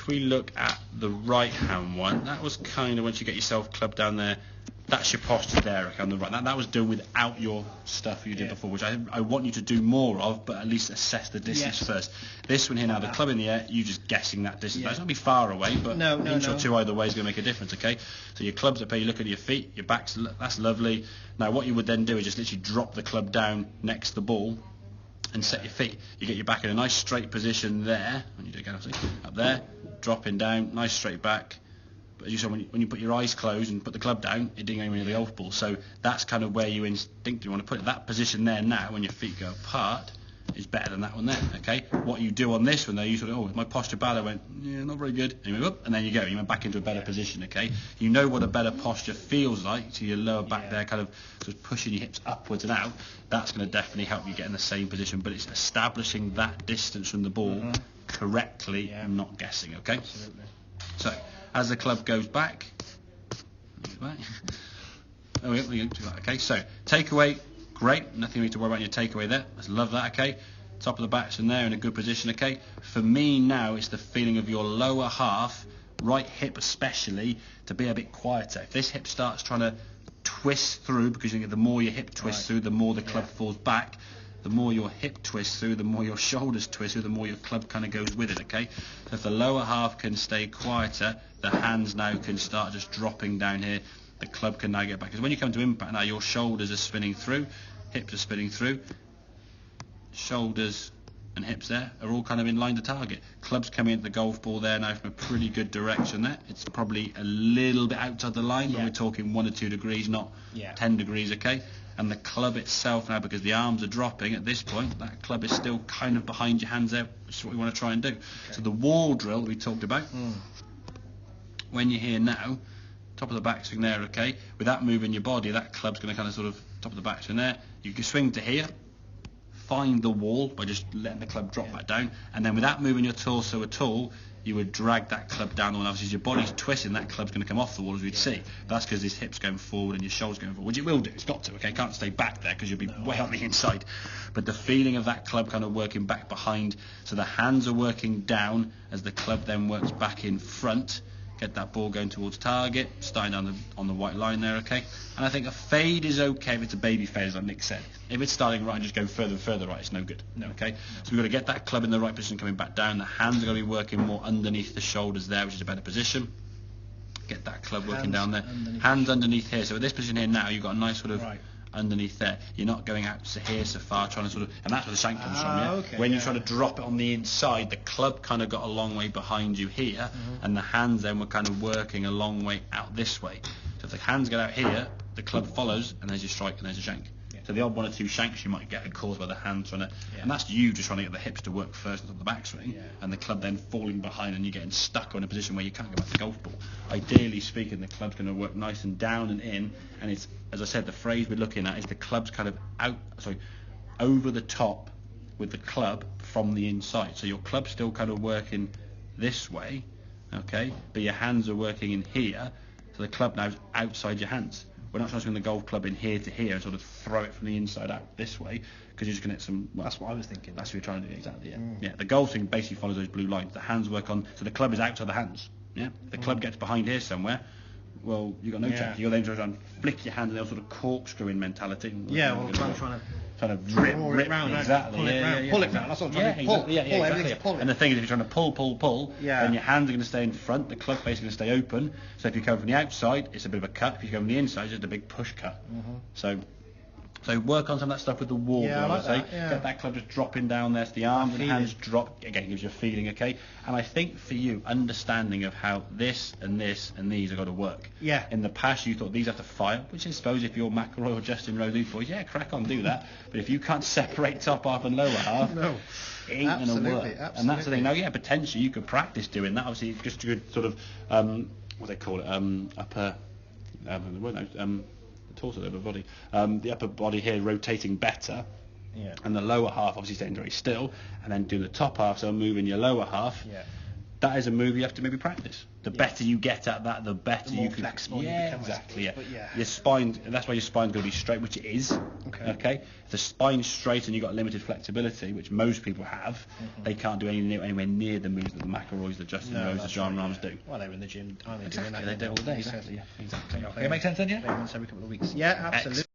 if we look at the right hand one, that was kind of once you get yourself clubbed down there, that's your posture there, okay, on the right. That was done without your stuff you did before, which I want you to do more of, but at least assess the distance first. This one here now, the club in the air, you just guessing that distance. It's not going to be far away, but an inch or two either way is going to make a difference, okay? So your club's up here, you look at your feet, your back's, that's lovely. Now what you would then do is just literally drop the club down next to the ball and set your feet. You get your back in a nice straight position there, when you do it again, obviously, up there, dropping down, nice straight back. But as you saw, when you put your eyes closed and put the club down, it didn't go anywhere near the golf ball. So that's kind of where you instinctively want to put it. That position there now, when your feet go apart, is better than that one there, okay? What you do on this one, though, you sort of, my posture bad, I went, yeah, not very good. And you move up, and then you go. You went back into a better position, okay? You know what a better posture feels like, so your lower back there kind of sort of pushing your hips upwards and out. That's going to definitely help you get in the same position. But it's establishing that distance from the ball correctly and not guessing, okay? Absolutely. So, as the club goes back, okay, so takeaway, great, nothing you need to worry about in your takeaway there. I love that, okay. Top of the back's in there in a good position, okay. For me now, it's the feeling of your lower half, right hip especially, to be a bit quieter. If this hip starts trying to twist through, because you get the more your hip twists through, the more the club falls back. The more your hip twists through, the more your shoulders twist through, the more your club kind of goes with it, okay? So if the lower half can stay quieter, the hands now can start just dropping down here. The club can now get back. Because when you come to impact now, your shoulders are spinning through, hips are spinning through, shoulders and hips there are all kind of in line to target. Club's coming into the golf ball there now from a pretty good direction there. It's probably a little bit outside the line, but we're talking 1 or 2 degrees, not 10 degrees, okay? And the club itself now, because the arms are dropping at this point, that club is still kind of behind your hands there, which is what we want to try and do. Okay. So the wall drill that we talked about, when you're here now, top of the backswing there, okay, without moving your body, that club's going to kind of sort of, top of the backswing there, you can swing to here, find the wall by just letting the club drop back down, and then without moving your torso at all, you would drag that club down the wall. Obviously, as your body's twisting, that club's going to come off the wall, as we'd see. That's because his hips going forward and your shoulders going forward, which it will do. It's got to, okay? It can't stay back there because you'll be way on the inside. But the feeling of that club kind of working back behind, so the hands are working down as the club then works back in front. Get that ball going towards target, starting on the white line there, okay? And I think a fade is okay if it's a baby fade, as like Nick said. If it's starting right and just going further and further right, it's no good, okay? So we've got to get that club in the right position coming back down. The hands are going to be working more underneath the shoulders there, which is a better position. Get that club working down there. Hands underneath here. So at this position here now, you've got a nice sort of underneath there. You're not going out to here so far, trying to sort of, and that's where the shank comes from, yeah? Okay, when you try to drop it on the inside, the club kind of got a long way behind you here, and the hands then were kind of working a long way out this way. So if the hands get out here, the club follows, and there's your strike and there's your shank. So the odd 1 or 2 shanks you might get are caused by the hands trying to, and that's you just trying to get the hips to work first on the backswing, and the club then falling behind and you're getting stuck in a position where you can't go back to the golf ball. Ideally speaking, the club's going to work nice and down and in, and it's, as I said, the phrase we're looking at is the club's kind of over the top with the club from the inside. So your club's still kind of working this way, okay, but your hands are working in here, so the club now is outside your hands. We're not trying to swing the golf club in here to here and sort of throw it from the inside out this way, because you're just going to get some... Well, that's what I was thinking. That's what you're trying to do, exactly, yeah. The golf swing basically follows those blue lines. The hands work on... So the club is outside the hands, yeah? If the club gets behind here somewhere, well, you've got no chance. You'll then try and flick your hands and they'll sort of corkscrew in mentality. Well, trying to rip it round, exactly, pull it round, pull it round. That's what I'm trying to do. Pull, everything's pulling. And the thing is, if you're trying to pull, then your hands are going to stay in front. The club face is going to stay open. So if you come from the outside, it's a bit of a cut. If you come from the inside, it's just a big push cut. So work on some of that stuff with the wall. I like that, Get that club just dropping down there. So the arms and hands drop. Again, gives you a feeling, okay? And I think for you, understanding of how this and this and these have got to work. In the past, you thought these have to fire, which I suppose if you're McIlroy or Justin Rose, boys, crack on, do that. But if you can't separate top half and lower half, it ain't going to work. And that's the thing. Now, potentially you could practice doing that. Obviously, just a good sort of, what do they call it, upper, torso, the upper body, the upper body here rotating better, and the lower half obviously staying very still, and then do the top half, so moving your lower half, that is a move you have to maybe practice. The better you get at that, the better the more you can. flexible you Yeah, become, exactly. Yeah. But yeah. Your spine. That's why your spine's going to be straight, which it is. Okay. If the spine's straight and you've got limited flexibility, which most people have, they can't do anywhere near the moves that the McElroys, the Justin Rose, the John Rahms do. Well, they were in the gym, aren't they? Exactly. They do all day. Exactly. Yeah. Exactly. Okay, makes sense then, yeah? Once every couple of weeks. Yeah, absolutely.